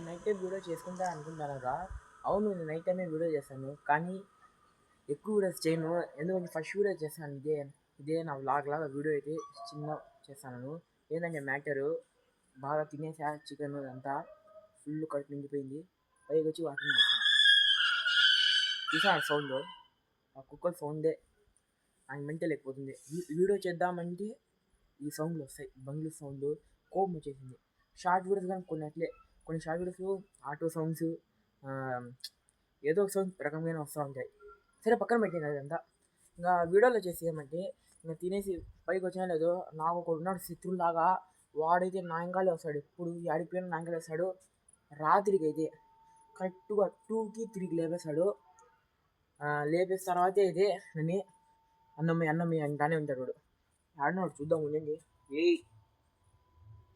Night time video చేసుకుంటా అనుకుంటానుగా. అవును, నేను నైట్ టైమే వీడియో చేస్తాను, కానీ ఎక్కువ వీడియోస్ చేయను. ఎందుకంటే ఫస్ట్ వీడియో చేస్తాను ఇదే నా వ్లాగ్ లాగా వీడియో అయితే చిన్న చేస్తాను. ఏంటంటే మ్యాటరు బాగా తినేసా చికెన్ అంతా ఫుల్ కడుపు నిండిపోయింది. పైకి వచ్చి వాకింగ్ చేస్తాను. చూసాను సౌండ్, ఆ కుక్కర్ సౌండే ఆయన మెంటల్ లేకపోతుంది. వీడియో చేద్దామంటే ఈ సౌండ్లు వస్తాయి, బంగ్లూ సౌండ్. కోపం వచ్చేసింది. షార్ట్ వీడియోస్ కానీ కొన్ని షార్ట్ వీడియోస్ ఆటో సౌండ్స్, ఏదో ఒక సౌండ్ రకంగా వస్తూ ఉంటాయి. సరే పక్కన పెట్టింది అదంతా. ఇంకా వీడియోలో చేసి ఏమంటే ఇంకా తినేసి పైకి వచ్చినా లేదో, నాకు ఒక ఉన్నాడు శత్రువులాగా. వాడైతే నాయంకాలే వస్తాడు, ఎప్పుడు ఆడిపోయిన నాయంకాలే వస్తాడు. రాత్రికి అయితే కరెక్ట్గా 2కి 3కి లేపేస్తాడు. లేపేసిన తర్వాతే అయితే నన్ను అన్నమ్మ అంటానే ఉంటాడు. వాడు ఆడినోడు చూద్దాం ఉండండి. ఏయ్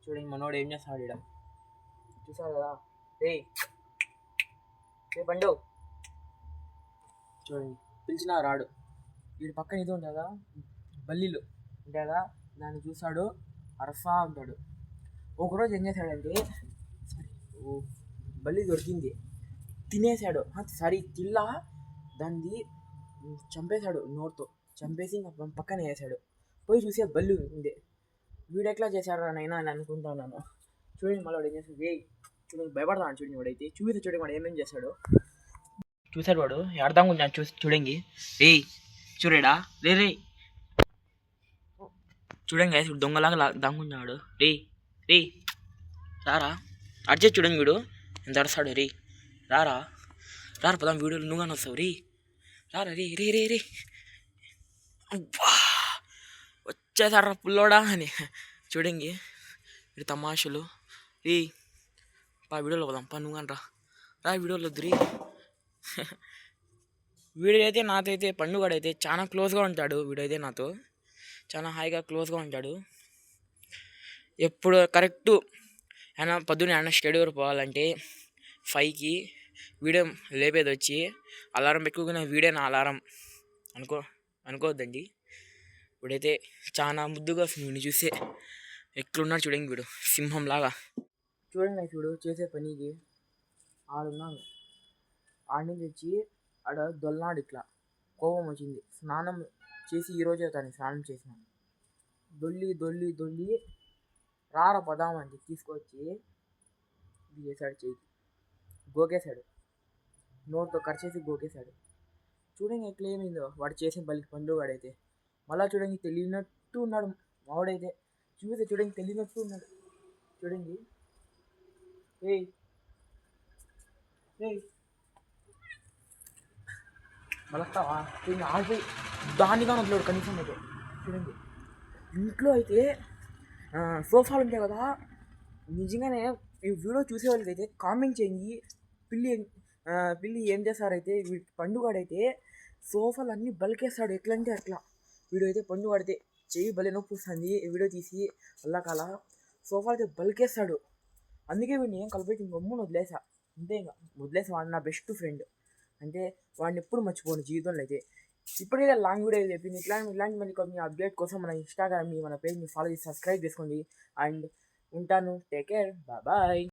చూడండి మనోడు ఏం చేస్తాడు ఇక్కడ, చూసావు కదా. ఏయ్ పండు చూడండి, పిలిచినా రాడు. వీడి పక్కన ఇది ఉంటుందా, బల్లీలు ఉంటుందా, దాన్ని చూస్తాడు, అరసా ఉంటాడు. ఒకరోజు ఏం చేశాడంటే, బల్లి దొరికింది, తినేశాడు. సారీ తిల్లా దాన్ని చంపేశాడు, నోరుతో చంపేసి పక్కన వేసాడు. పోయి చూసే బల్లి ఉంది. వీడు ఎట్లా చేశాడు నైనా అని అనుకుంటున్నాను. చూడండి మళ్ళీ వాడు ఏం చేస్తాడు. చూడండి భయపడతాను చూడండి. వాడైతే చూడండి వాడు ఏమేం చేశాడు. చూశాడు వాడు అర్థం కొంచెం చూడండి. చూడడా రే చూడండి ఇప్పుడు దొంగలాగా దాంగున్నాడు. రే రారా అడ్జస్ట్ చూడండి. వీడు ఎంత అరుస్తాడు. రారా పదాం వీడియోలు నువ్వుగానే వస్తావు. రారా రే వచ్చేసారా పుల్లోడా అని చూడండి. వీడు తమాషలు. వీడియోలో పోదాం నువ్వుగాని రా వీడియోలో వద్దు. వీడైతే నాతో అయితే పండుగడైతే చాలా క్లోజ్గా ఉంటాడు. వీడైతే నాతో చాలా హాయిగా క్లోజ్గా ఉంటాడు. ఎప్పుడు కరెక్టు ఆయన పొద్దున్న ఆయన స్టడీ వరకు పోవాలంటే 5కి వీడియో లేపేది వచ్చి అలారం పెట్టుకున్న వీడియో నా అలారం అనుకోవద్దండి. వీడైతే చాలా ముద్దుగా వస్తుంది. వీడిని చూస్తే ఎట్లున్నాడు చూడండి. వీడు సింహంలాగా చూడండి. వీడు చేసే పనికి ఆడున్నాను. ఆడి నుంచి వచ్చి ఆడ దొల్లాడు. ఇట్లా కోపం వచ్చింది. స్నానం చేసి ఈరోజే తను స్నానం చేసినాను. దొల్లి రార పదామంటే తీసుకొచ్చి ఇది చేశాడు. చేయికి గోకేశాడు, నోటితో కరిచేసి గోకేశాడు. చూడండి ఎట్లా ఏమైందో వాడు చేసిన పల్లికి పండుగాడైతే. మళ్ళీ చూడండి తెలియనట్టు ఉన్నాడు మావాడైతే. చూస్తే చూడండి తెలియనట్టు ఉన్నాడు. చూడండి మళ్ళొస్తావా చూడండి. ఆడిపోయి దానిగా వదిలేడు కనీసం అయితే. చూడండి ఇంట్లో అయితే సోఫాలు ఉంటాయి కదా. నిజంగానే ఈ వీడియో చూసే వాళ్ళకైతే కామెంట్ చేయండి. పిల్లి ఏం చేస్తారైతే పండుగాడైతే సోఫాలు అన్నీ బలికేస్తాడు. ఎట్లంటే అట్లా వీడియో అయితే పండుగాడితే చెయ్యి బలి నొప్పి వస్తుంది. వీడియో తీసి అల్లాకాల సోఫాలు అయితే బలికేస్తాడు. అందుకే వీడిని ఏం కలిపి గమ్మున వదిలేసా. అంతే ఇంకా వదిలేసా. వాడు నా బెస్ట్ ఫ్రెండ్, అంటే వాడిని ఎప్పుడు మర్చిపోను జీవితంలో అయితే. ఇప్పటికే లాంగ్ వీడియో చెప్పింది. ఇలాంటి మళ్ళీ కొన్ని అప్డేట్ కోసం మన ఇన్స్టాగ్రామ్ని మన పేజ్ని ఫాలో చేసి సబ్స్క్రైబ్ చేసుకోండి. అండ్ ఉంటాను. Take care, bye.